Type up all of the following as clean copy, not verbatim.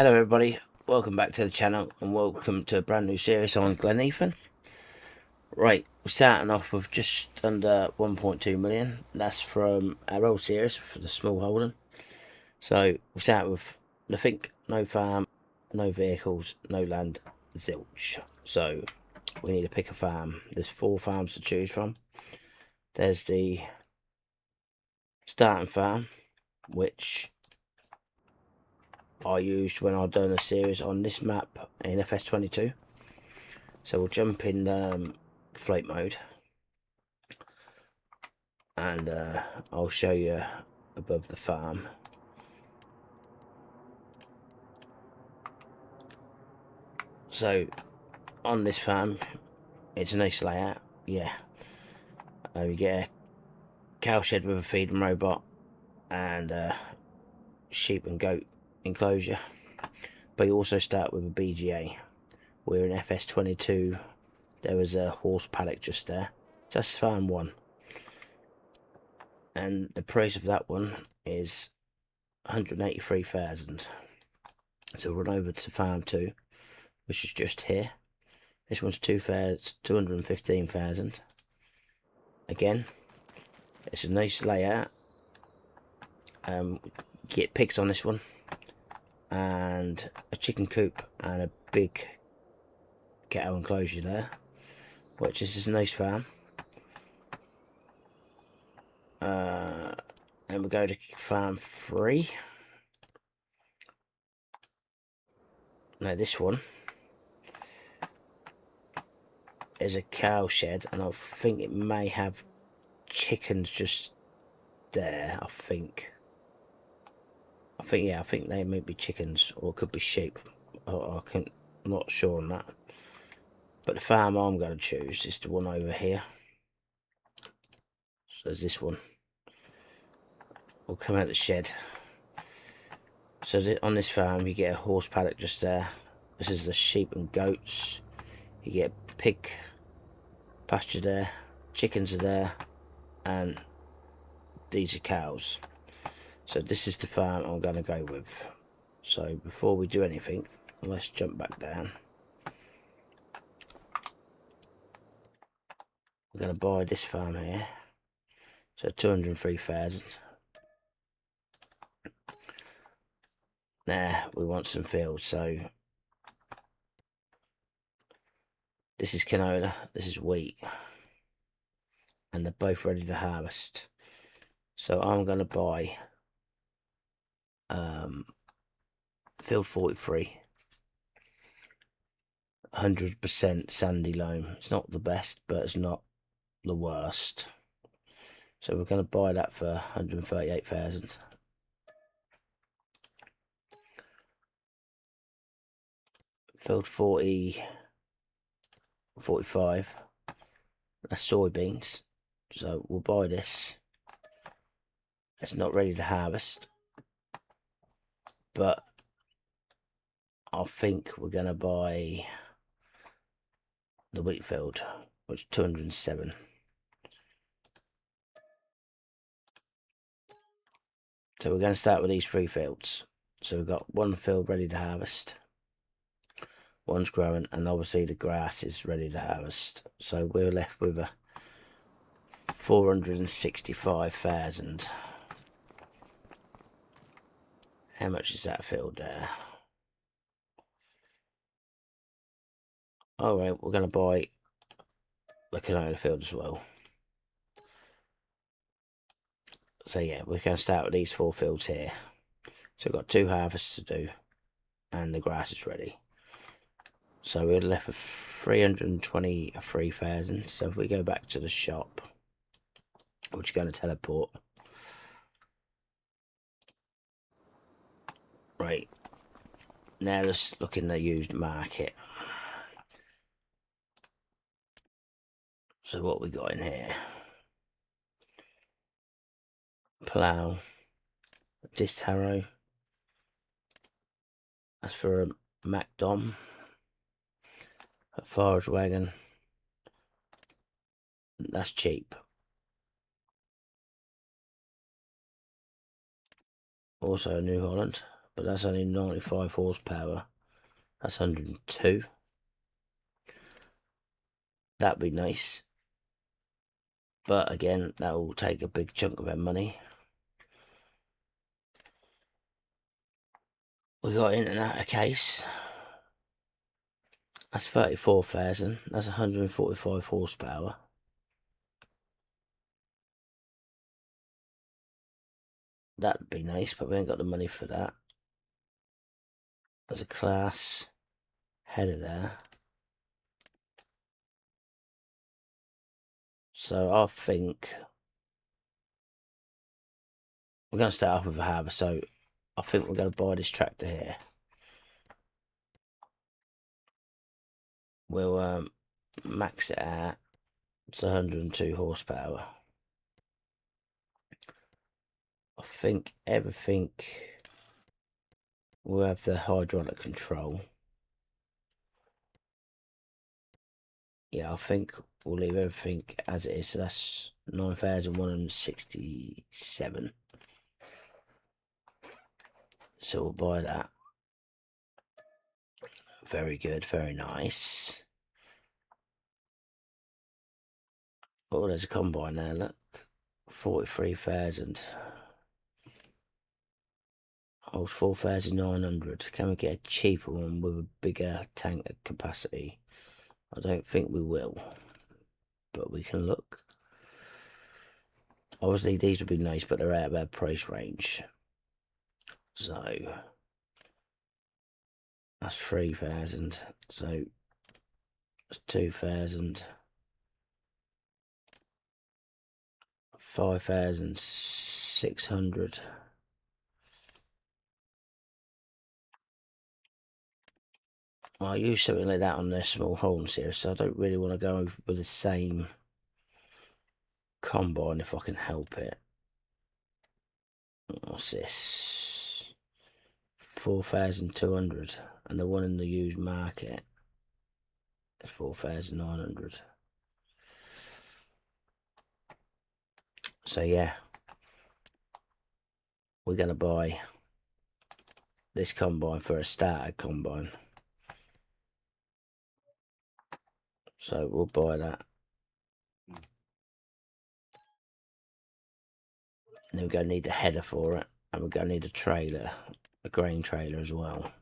Hello everybody, welcome back to the channel and welcome to a brand new series on GLENLEATHANN. Right, we're starting off with just under 1.2 million. That's from our old series for the small holding. So we'll start with nothing, no farm, no vehicles, no land, zilch. So we need to pick a farm. There's 4 farms to choose from. There's the starting farm, which I used when I've done a series on this map in FS22. So we'll jump in float mode and I'll show you above the farm. So on this farm, it's a nice layout. Yeah, you get a cow shed with a feeding robot and a sheep and goat enclosure, but you also start with a BGA. We're in FS22. There was a horse paddock just there. That's farm 1, and the price of that one is 183,000. So we'll run over to farm 2, which is just here. This one's 215,000. Again, it's a nice layout. Get pigs on this one, and a chicken coop and a big cattle enclosure there, which is a nice farm. And we go to farm 3. Now this one is a cow shed, and I think it may have chickens just there. I think they may be chickens, or it could be sheep. I'm not sure on that. But the farm I'm going to choose is the one over here. So there's this one. We'll come out the shed. So on this farm you get a horse paddock just there. This is the sheep and goats. You get pig pasture there, chickens are there, and these are cows. So this is the farm I'm going to go with. So before we do anything, let's jump back down. We're going to buy this farm here. So 203,000. Now we want some fields. So this is canola, this is wheat, and they're both ready to harvest. So I'm going to buy field 43, 100% sandy loam. It's not the best, but it's not the worst. So we're going to buy that for 138,000. Field 45, that's soybeans. So we'll buy this. It's not ready to harvest, but I think we're going to buy the wheat field, which is 207. So we're going to start with these 3 fields. So we've got 1 field ready to harvest, 1's growing, and obviously the grass is ready to harvest. So we're left with a 465,000. How much is that field there? Alright, we're going to buy the canola field as well. So yeah, we're going to start with these 4 fields here. So we've got 2 harvests to do, and the grass is ready. So we're left with 323,000. So if we go back to the shop, which is going to teleport. Right, now let's look in the used market. So what we got in here? Plough, disc harrow. That's for a MacDom. A forage wagon. That's cheap. Also a New Holland, but that's only 95 horsepower. That's 102. That'd be nice. But again, that will take a big chunk of our money. We got internet a case. That's 34,000. That's 145 horsepower. That'd be nice, but we ain't got the money for that. There's a class header there. So I think we're going to start off with a harbour. So I think we're going to buy this tractor here. We'll max it out. It's 102 horsepower. I think everything will have the hydraulic control. Yeah, I think we'll leave everything as it is. So that's 9,167. So we'll buy that. Very good, very nice. Oh, there's a combine there, look. 43,000. Oh, 4,900. Can we get a cheaper one with a bigger tank capacity? I don't think we will, but we can look. Obviously, these would be nice, but they're out of our price range. So that's 3,000. So that's 2,000. 5,600. I use something like that on their small homes here, so I don't really want to go with the same combine if I can help it. What's this? 4,200, and the one in the used market is 4,900. So yeah, we're gonna buy this combine for a starter combine. So we'll buy that. And then we're going to need a header for it. And we're going to need a trailer, a grain trailer as well.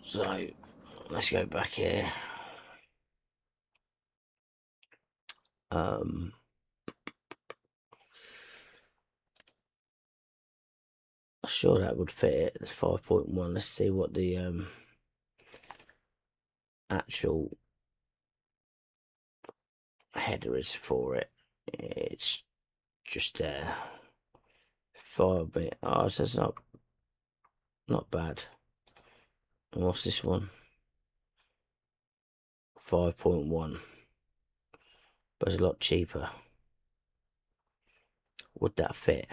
So let's go back here. I'm sure that would fit it. It's 5.1. Let's see what the actual header is for it. It's just there. 5 bit. Oh, so it's not bad. And what's this one? 5.1. But it's a lot cheaper. Would that fit?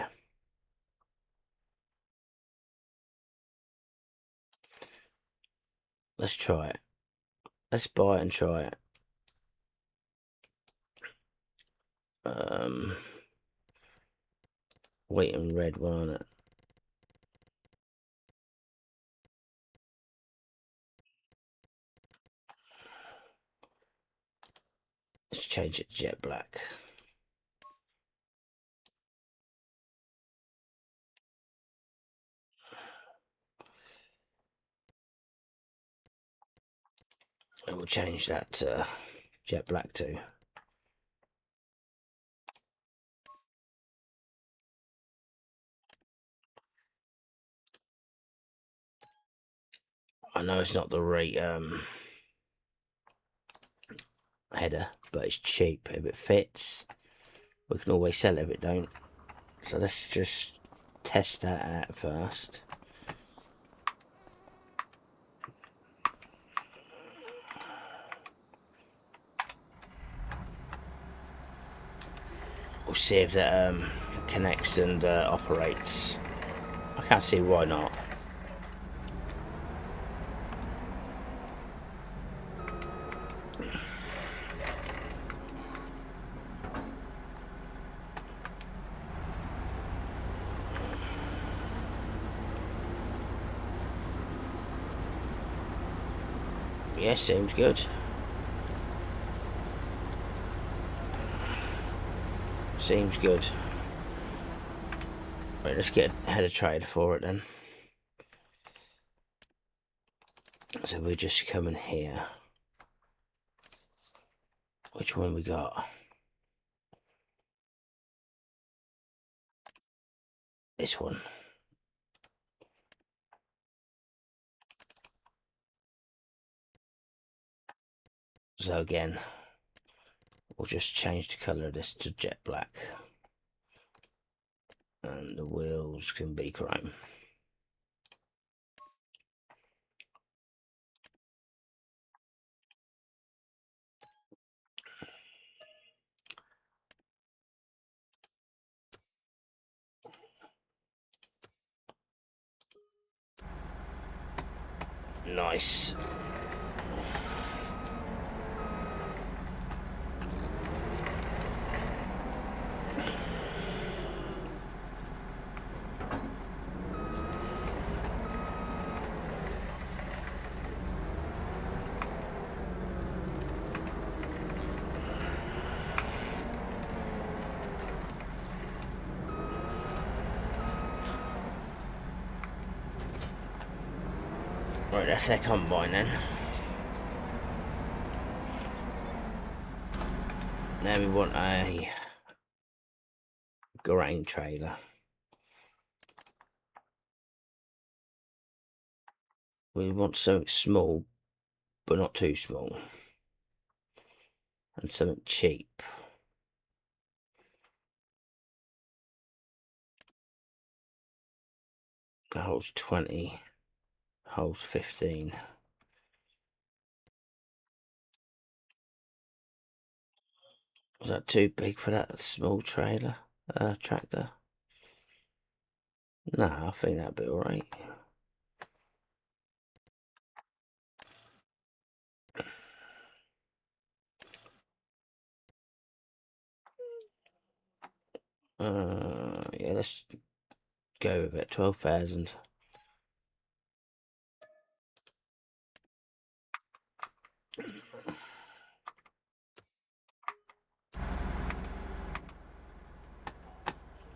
Let's try it. Let's buy it and try it. White and red one on it. Let's change it to jet black. And we'll change that to jet black too. I know it's not the right header, but it's cheap. If it fits, we can always sell it if it don't. So let's just test that out first. We'll see if that connects and operates. I can't see why not. Yeah, seems good. Seems good. Right, let's get a header trailer for it then. So we just come in here. Which one we got? This one. So again, we'll just change the colour of this to jet black. And the wheels can be chrome. Nice. Right, that's their combine then. Now we want a grain trailer. We want something small, but not too small. And something cheap. That holds 20, holds 15. Was that too big for that small trailer, tractor? No, I think that'd be alright. Yeah, let's go with it. 12,000.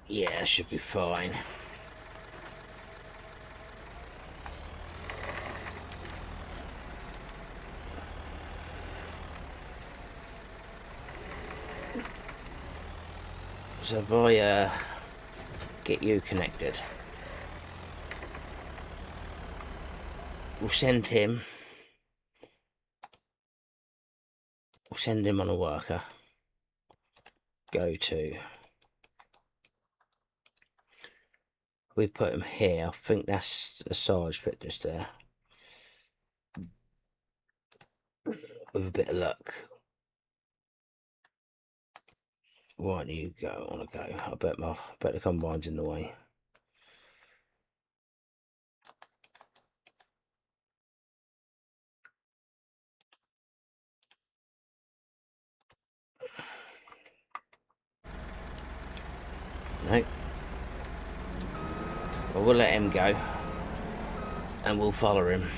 Yeah, should be fine. So if I get you connected, we'll send him on a worker. Go to. We put him here. I think that's a size fit just there. With a bit of luck. Why do you go? I want to go. I bet the combine's in the way. No. Well, we'll let him go. And we'll follow him.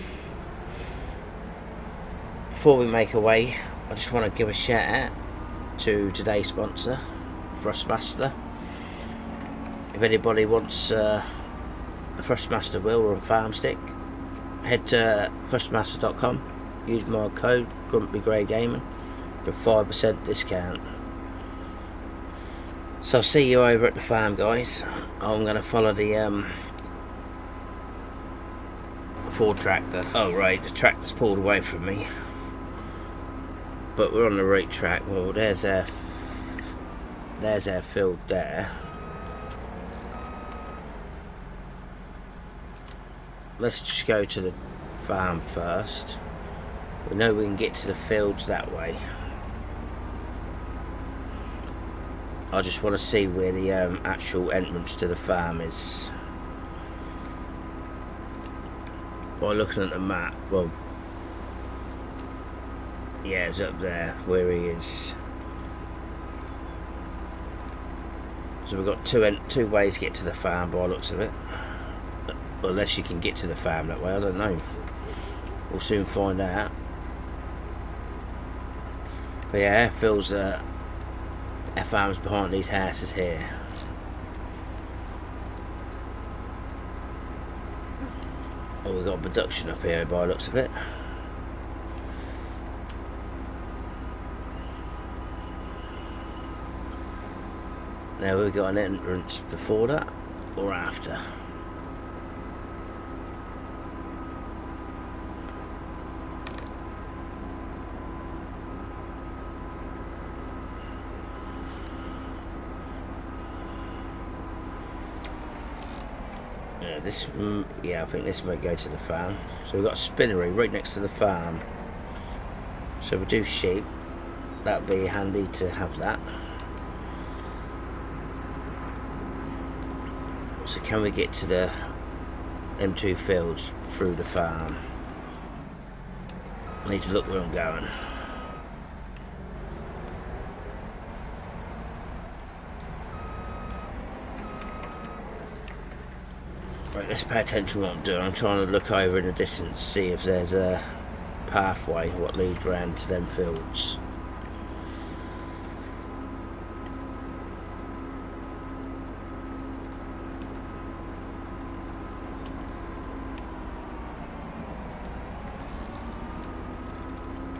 Before we make away, I just want to give a shout out to today's sponsor, Thrustmaster. If anybody wants a Thrustmaster wheel or a farm stick, head to thrustmaster.com, use my code GRUMPYGRAYGAMING for 5% discount. So I'll see you over at the farm, guys. I'm going to follow the Ford tractor. Oh right, the tractor's pulled away from me, but we're on the right track. Well, there's our field there. Let's just go to the farm first. We know we can get to the fields that way. I just want to see where the actual entrance to the farm is. By looking at the map, well, yeah, it's up there where he is. So we've got two ways to get to the farm by the looks of it. Unless you can get to the farm that way, I don't know. We'll soon find out. But yeah, air fills F-arms behind these houses here. Oh, we've got a production up here by the looks of it. Now we've got an entrance before that or after. Yeah, this, yeah, I think this might go to the farm. So we've got a spinnery right next to the farm. So if we do sheep, that'd be handy to have that. So can we get to the M2 fields through the farm? I need to look where I'm going. Right, let's pay attention to what I'm doing. I'm trying to look over in the distance, see if there's a pathway what leads round to them fields.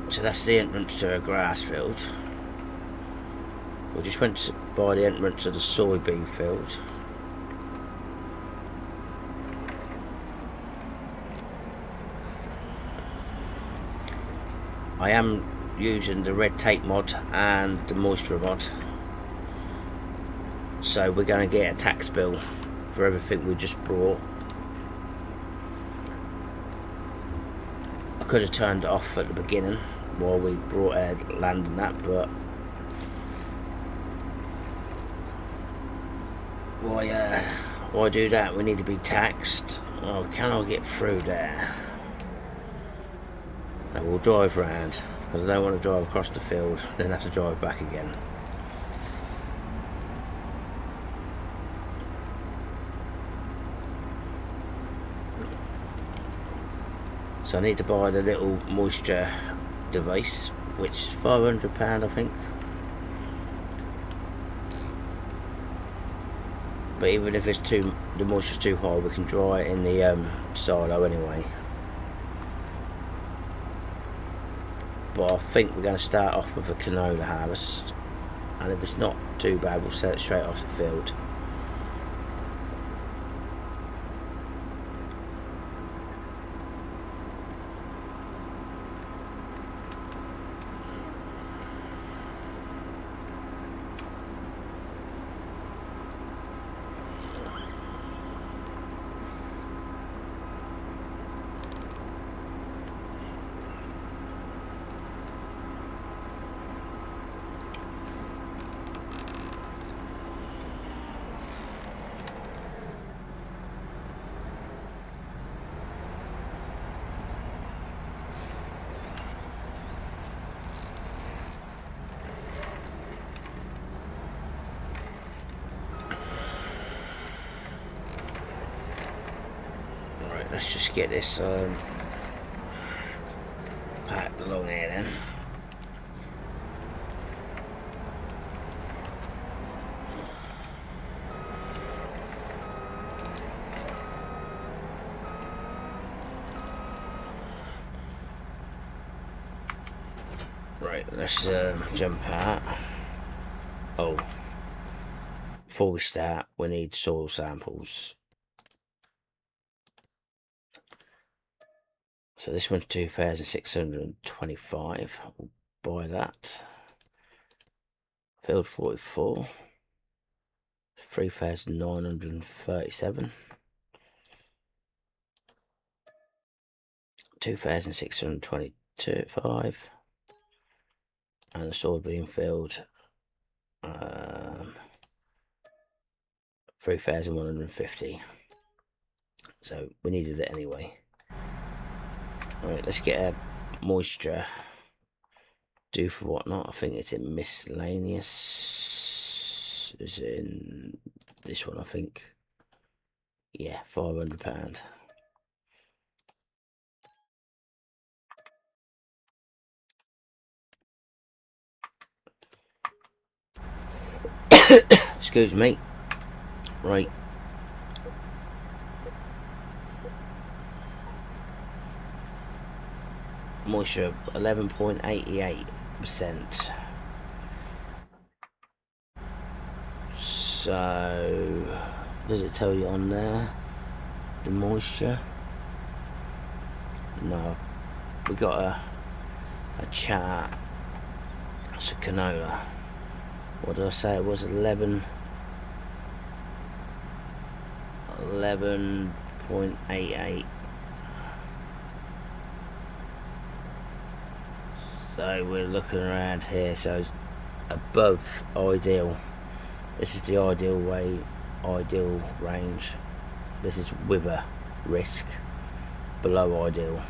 So that's the entrance to a grass field. We just went by the entrance of the soybean field. I am using the red tape mod and the moisture mod, so we're going to get a tax bill for everything we just brought. I could have turned it off at the beginning while we brought our land and that, but why do that? We need to be taxed. Oh, can I get through there? And we'll drive round, because I don't want to drive across the field then have to drive back again. So I need to buy the little moisture device, which is £500 I think. But even if the moisture's too high, we can dry it in the silo anyway. But I think we're going to start off with a canola harvest, and if it's not too bad, we'll set it straight off the field. Let's just get this packed along here then. Right, let's jump out. Oh, before we start, we need soil samples. So this one's 2,625. We'll buy that. Field 44. 3,937. 2,625. And the soybean field 3,150. So we needed it anyway. Right, let's get a moisture do for whatnot. I think it's in miscellaneous. Is it in this one? I think. Yeah, £500. Excuse me. Right. Moisture 11.88%. So does it tell you on there the moisture? No. We got a chart. It's a canola. What did I say? It was 11.88. So we're looking around here, so it's above ideal. This is the ideal range. This is with a risk, below ideal.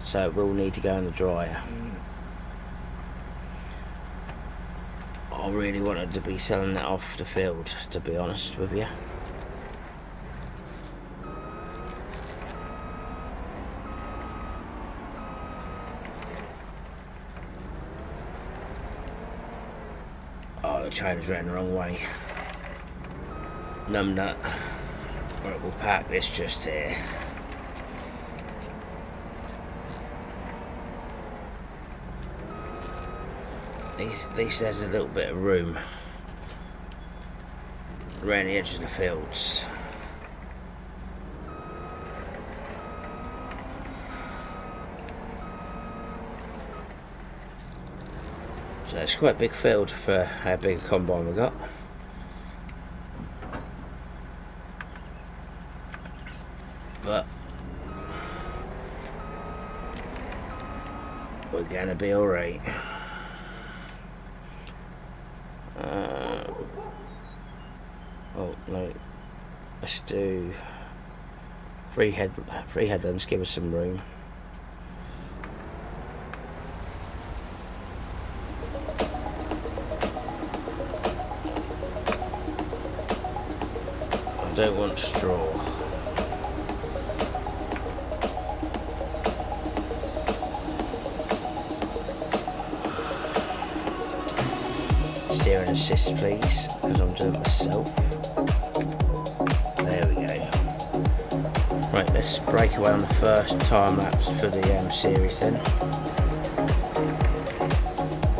So it will need to go in the dryer. I really wanted to be selling that off the field, to be honest with you. Oh, the trailer's ran the wrong way. Numbnut. Right, we'll park this just here. At least there's a little bit of room around the edges of the fields. So it's quite a big field for how big a combine we got. But we're gonna be alright. Oh no, let's do three headlands, give us some room. I don't want straw. Steering assist please, because I'm doing it myself. There we go. Right, let's break away on the first time lapse for the series then.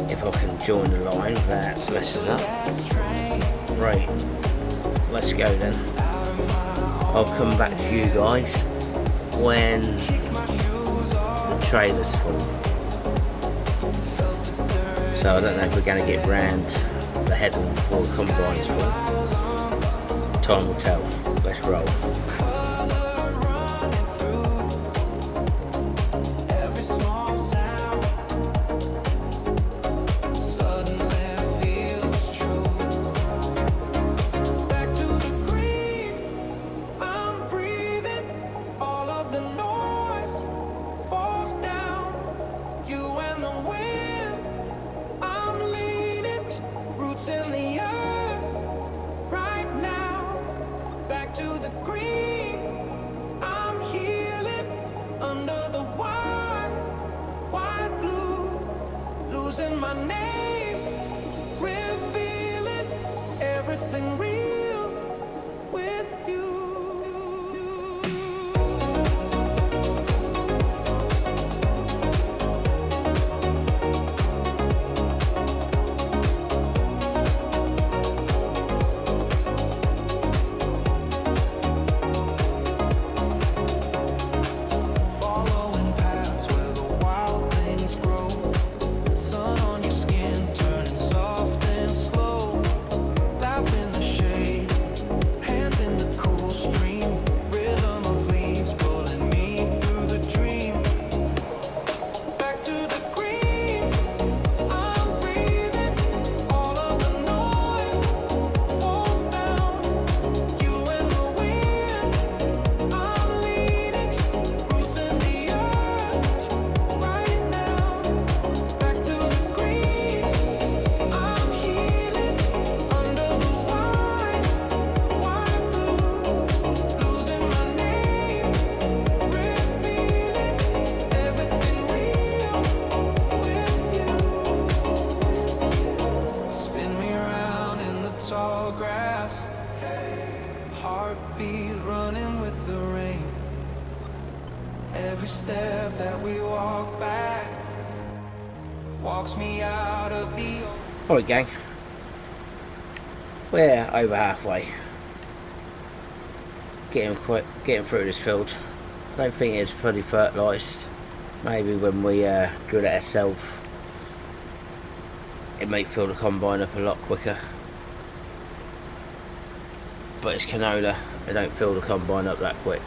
If I can join the line without messing up. Right, let's go then. I'll come back to you guys when the trailer's full. So I don't know if we're going to get round the headland before the combine's full. Time will tell. Let's roll. Following paths where the wild things grow, sun on your skin. walks me out of the. Alright gang, we're over halfway. Getting through this field. I don't think it's fully fertilised. Maybe when we drill it ourselves, it may fill the combine up a lot quicker. But it's canola, it don't fill the combine up that quick.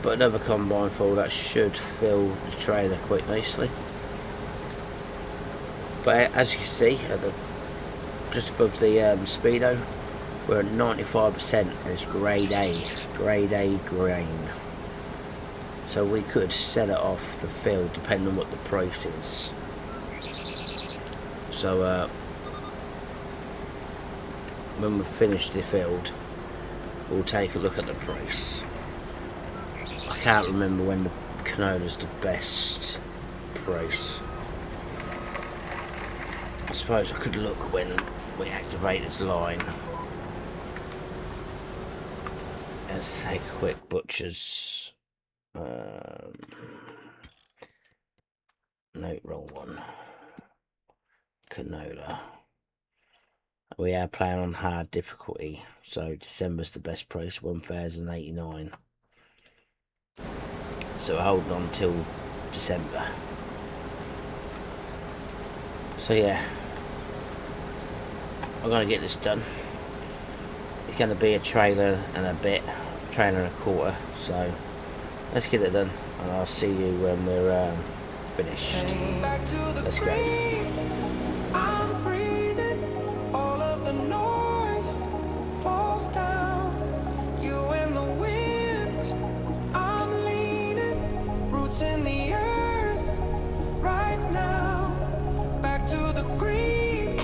But another combine full that should fill the trailer quite nicely. But as you can see, just above the speedo, we're at 95% and it's grade A grain. So we could set it off the field depending on what the price is. So when we finish the field, we'll take a look at the price. I can't remember when the canola's the best price. I suppose I could look when we activate this line. Let's take a quick butcher's. No, wrong one. Canola. We are playing on hard difficulty, so December's the best price, 1,089. So we're holding on till December. So yeah, I'm gonna get this done. It's gonna be a trailer and a bit, trailer and a quarter. So let's get it done, and I'll see you when we're finished. Let's go. I'm breathing, all of the noise falls down. You and the wind, I'm leaning, roots in the earth right now. Back to the green,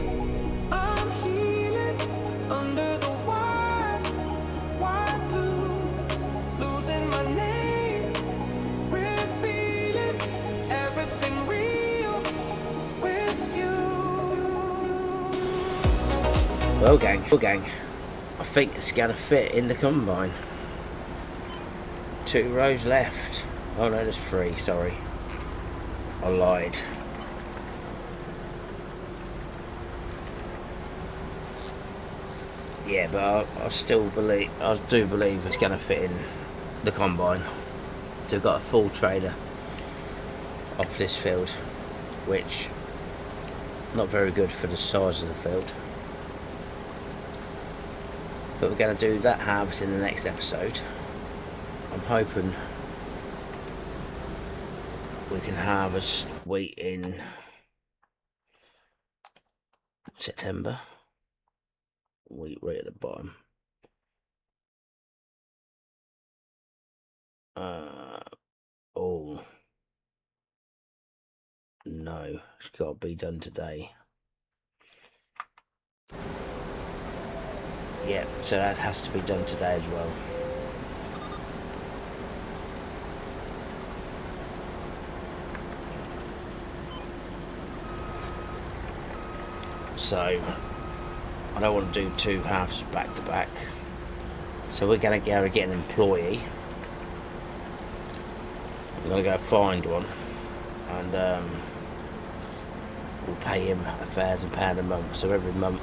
I'm healing under the wide blue, losing my name, revealing everything real with you. Well gang, I think it's gonna fit in the combine. 2 rows left. Oh no, there's 3, sorry. I lied. Yeah, but I do believe it's gonna fit in the combine. So we've got a full trailer off this field, which not very good for the size of the field. But we're going to do that harvest in the next episode. I'm hoping we can harvest wheat in September. Wheat right at the bottom. Oh no, it's got to be done today. Yeah, so that has to be done today as well. So I don't want to do 2 halves back to back. So we're going to go get an employee. We're going to go find one, and we'll pay him £1,000 a month. So every month,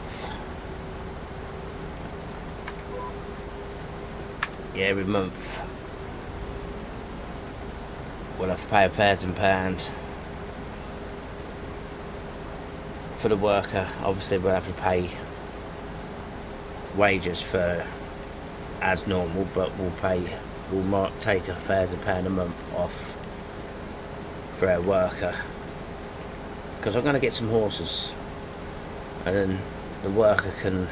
every month we'll have to pay £1,000 for the worker. Obviously we'll have to pay wages for as normal, but we'll take £1,000 a month off for our worker, because I'm going to get some horses, and then the worker can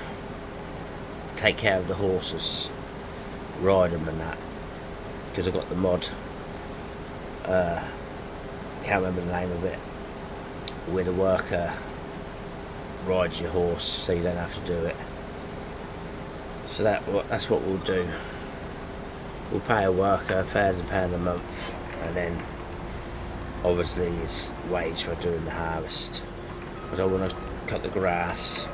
take care of the horses, ride them and that, because I've got the mod, can't remember the name of it, where the worker rides your horse so you don't have to do it. So that's what we'll do. We'll pay a worker £1,000 a month, and then obviously it's wage for doing the harvest, because I want to cut the grass.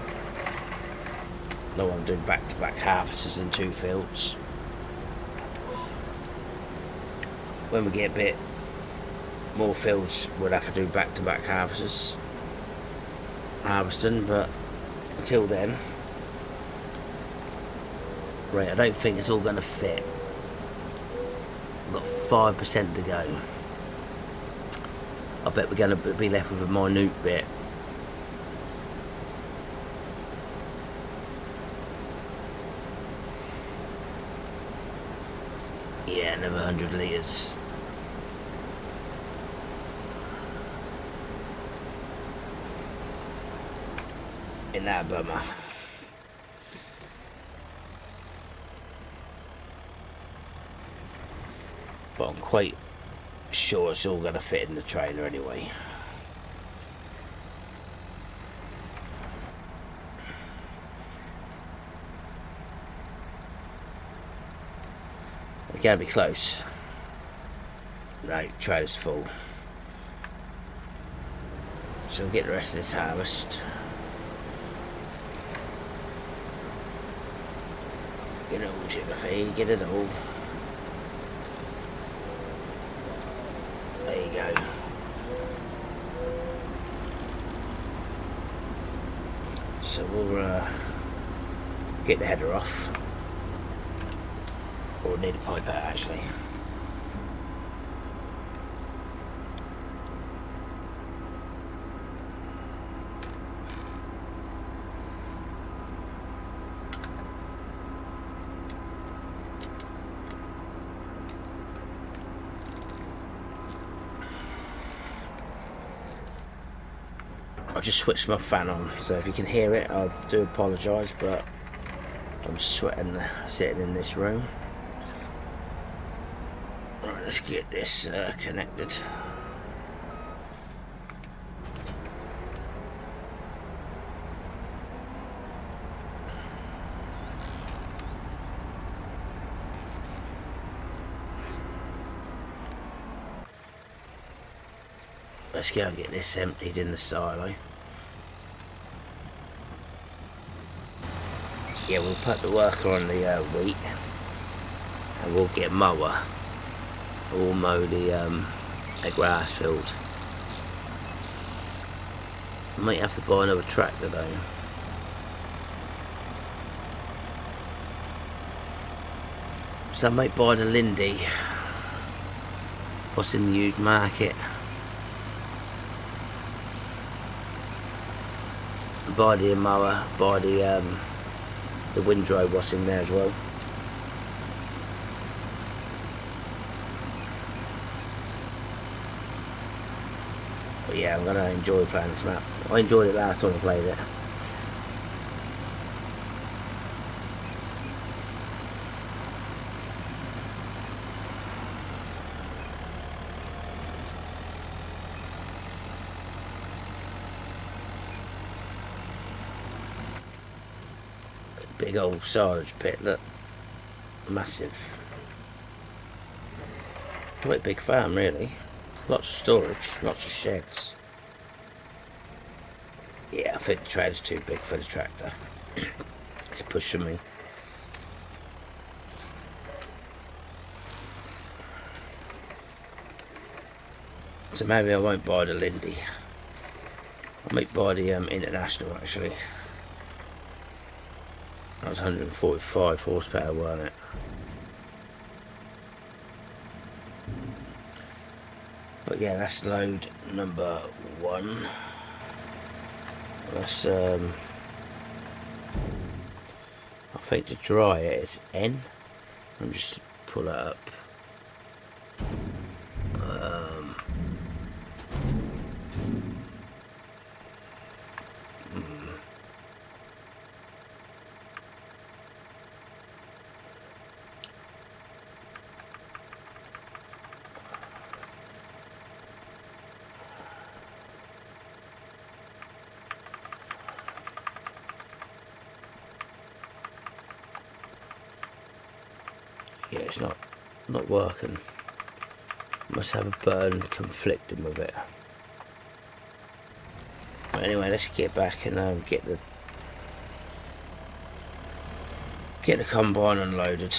I don't want to do back-to-back harvests in 2 fields. When we get a bit more fields we'll have to do back-to-back harvesting, but until then, right, I don't think it's all going to fit. We've got 5% to go. I bet we're going to be left with a minute bit. Yeah, another 100 litres. In that bummer. But I'm quite sure it's all going to fit in the trailer anyway. We're going to be close. No, trailer's full. So we'll get the rest of this harvest. Get it all, Timothy, get it all. There you go. So we'll get the header off. Or we'll need to pipe that actually. I just switched my fan on, so if you can hear it, I do apologise, but I'm sweating sitting in this room. Right, let's get this connected. Let's go and get this emptied in the silo. Yeah, we'll put the worker on the wheat and we'll get mower. We'll mow the grass field. Might have to buy another tractor though. So I might buy the Lindy. What's in the used market? Buy the mower, buy the windrow, what's in there as well. But yeah, I'm gonna enjoy playing this map. I enjoyed it last time I played it. Big old storage pit, look. Massive. Quite a big farm really. Lots of storage, lots of sheds. Yeah, I think the trailer's too big for the tractor. It's pushing me. So maybe I won't buy the Lindy. I might buy the International actually. That was 145 horsepower, wasn't it? But yeah, that's load number 1. That's I think to dry it it's N. Let me just pull that up. Yeah, it's not working. Must have a burn conflicting with it. But anyway, let's get back and get the combine unloaded.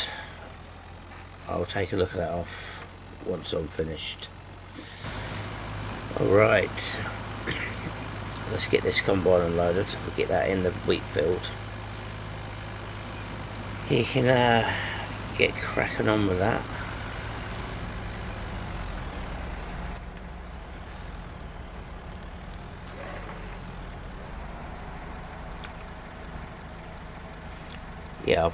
I'll take a look at that off once I'm finished. Alright, let's get this combine unloaded. We'll get that in the wheat field. You can get cracking on with that. Yeah,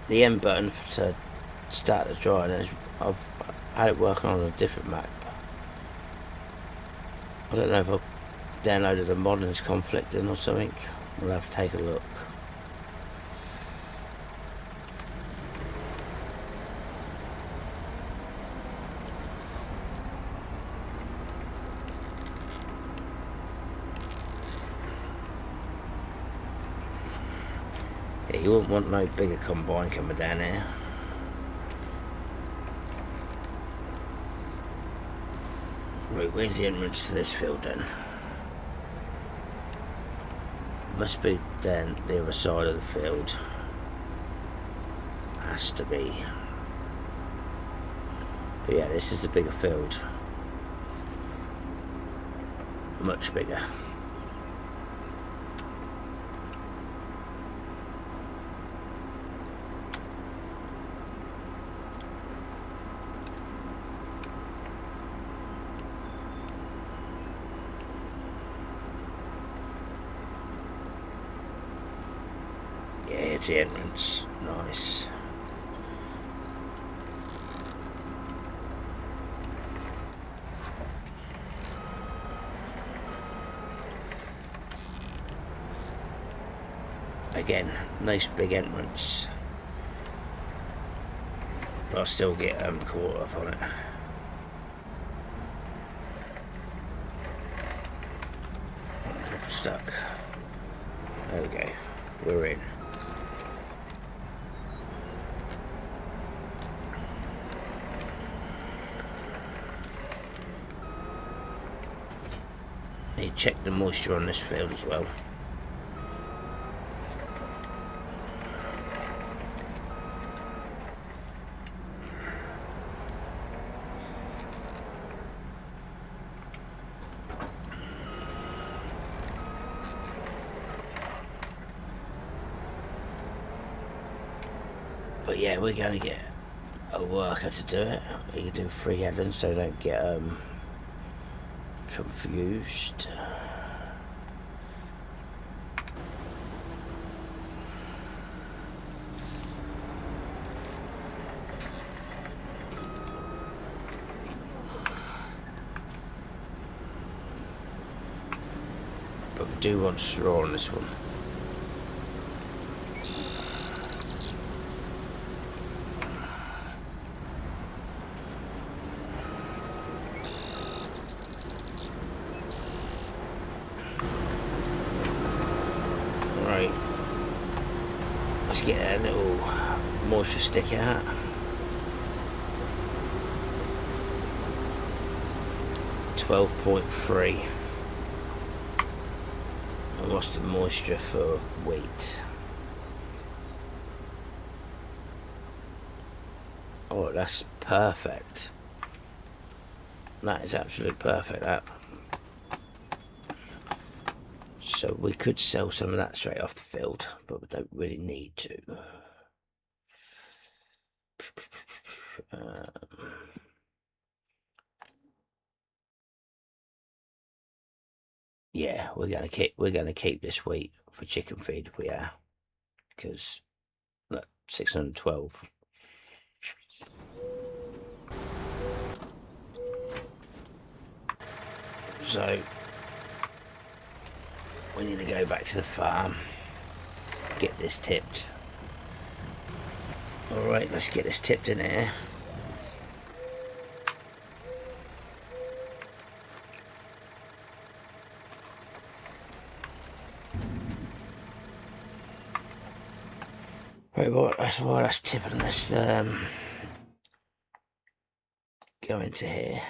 the M button to start the drying, I've had it working on a different map. I don't know if I've downloaded a mod and it's conflicting or something. We'll have to take a look. Yeah, you wouldn't want no bigger combine coming down here. Right, where's the entrance to this field then? Must be down the other side of the field. Has to be. But yeah, this is a bigger field. Much bigger. Yeah, it's the entrance. Nice. Again, nice big entrance. But I'll still get caught up on it. Stuck. There we go. We're in. Need to check the moisture on this field as well. But yeah, we're going to get a worker to do it. You can do freehand so don't get confused. But we do want straw on this one. Right, let's get a little moisture stick out. .3. I lost the moisture for wheat. Oh, that's perfect. That is absolutely perfect, that. So we could sell some of that straight off the field, but we don't really need to. Yeah, we're gonna keep this wheat for chicken feed. We are, because look, 612. So we need to go back to the farm, get this tipped. All right, let's get this tipped in here. Right, well, that's tipping. Let's go into here.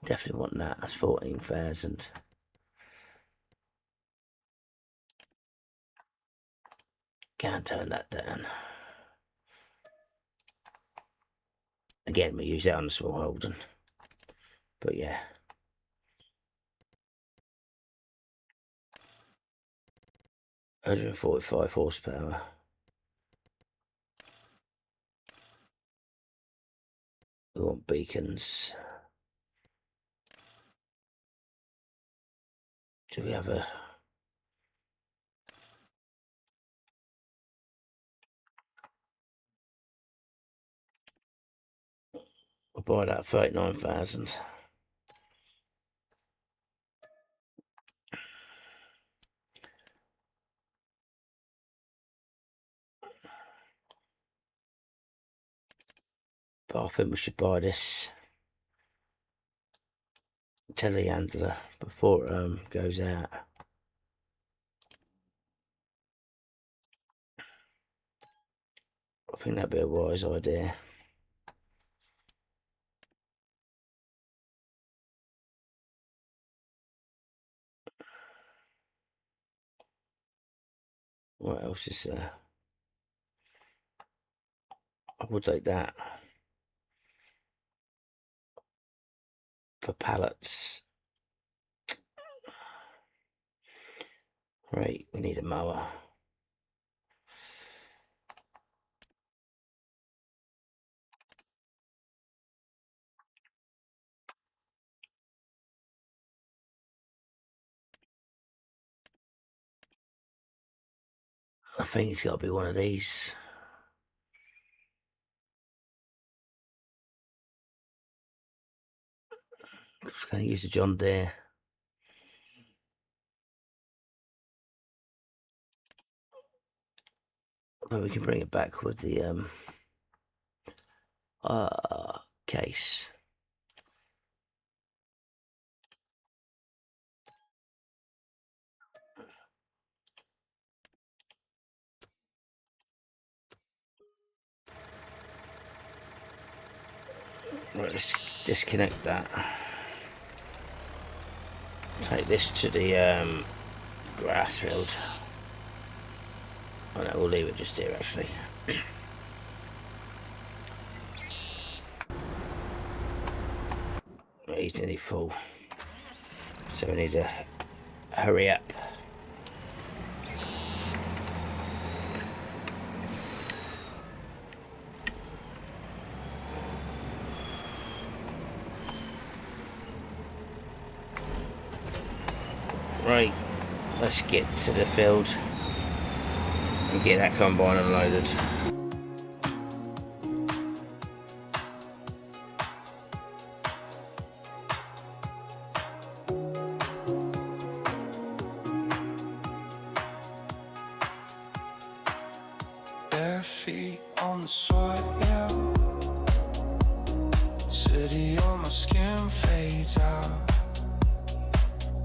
Definitely want that. That's 14,000. Can't turn that down. Again, we use that on the small Holden. But yeah. £145 horsepower. We want beacons. Do we have a... We'll buy that 39,000. But I think we should buy this telehandler before it goes out. I think that'd be a wise idea. What else is there? I would take that for pallets. Right, we need a mower. I think it's got to be one of these. I'm going to use the John Deere. But we can bring it back with the case. Right, let's disconnect that. Take this to the grass field. Oh no, we'll leave it just here actually. He's nearly full, so we need to hurry up. Right, let's get to the field and get that combine unloaded. Bare feet on the soil, city on my skin fades out.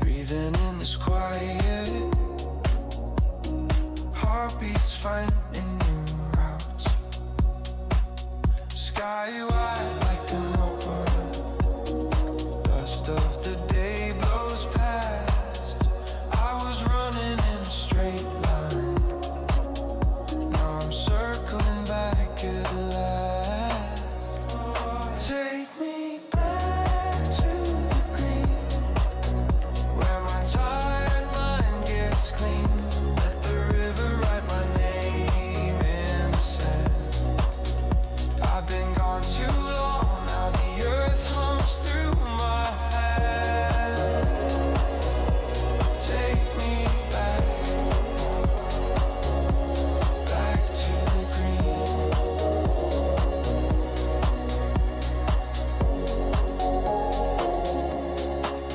Breathing in this quiet, heartbeats finding new routes. Sky wide like an open, dust of the day blows past. I was running in a straight line, now I'm circling back at last. Take me back to the green, where my tired mind gets clean. Let the river write my name in the sand. I've been gone too long, now the earth hums through my head. Take me back, back to the green.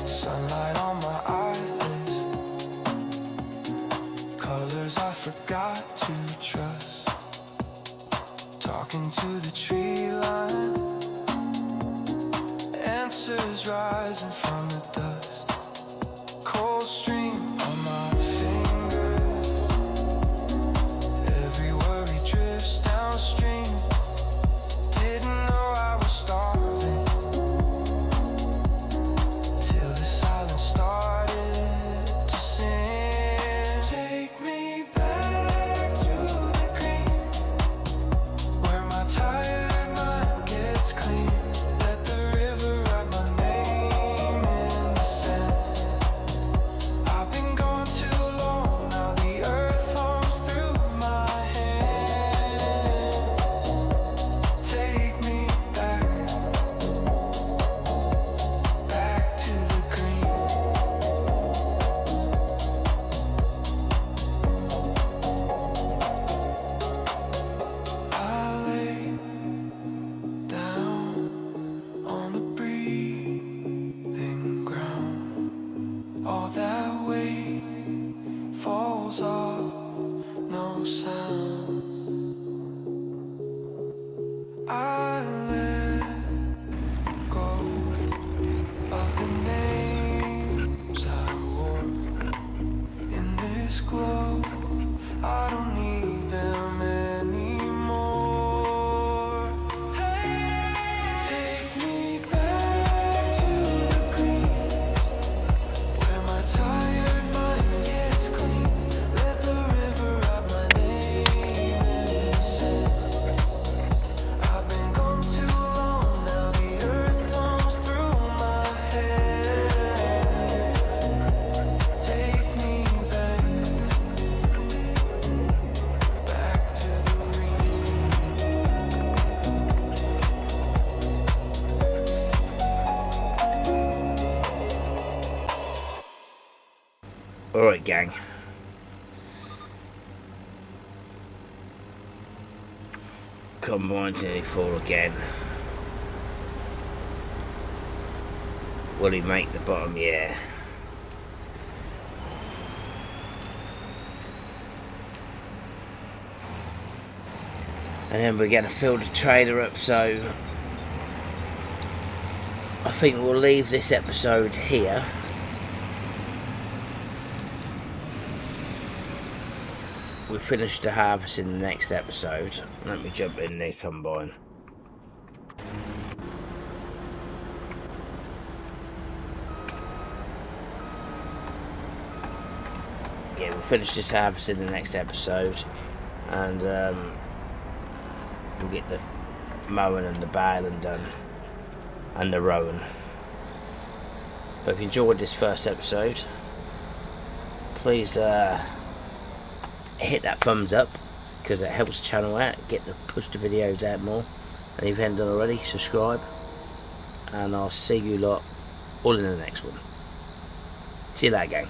Sunlight on my eyelids, colors I forgot to trust. Talking to the tree line, answers rising from the dust. Cold stream on my fingers, every worry drifts downstream. Didn't know I was starving till the silence started to sing. Take me back to the weight falls off, no sound. I let go of the names I wore in this glow. I don't need them anymore. Hey, take me back to the green, where my tired mind gets clean. Let the river write my name in the sand. I've been gone too long, now the earth comes through my head. Take me back to the green. Alright, gang. Combine's nearly full again. Will he make the bottom? Yeah. And then we're going to fill the trailer up, so I think we'll leave this episode here. We finish the harvest in the next episode. Let me jump in the combine. Yeah, we'll finish this harvest in the next episode, and we'll get the mowing and the baling done, and the rowing. But if you enjoyed this first episode, please hit that thumbs up, because it helps the channel out, push the videos out more. And if you haven't done already, subscribe, and I'll see you lot all in the next one. See you later, gang.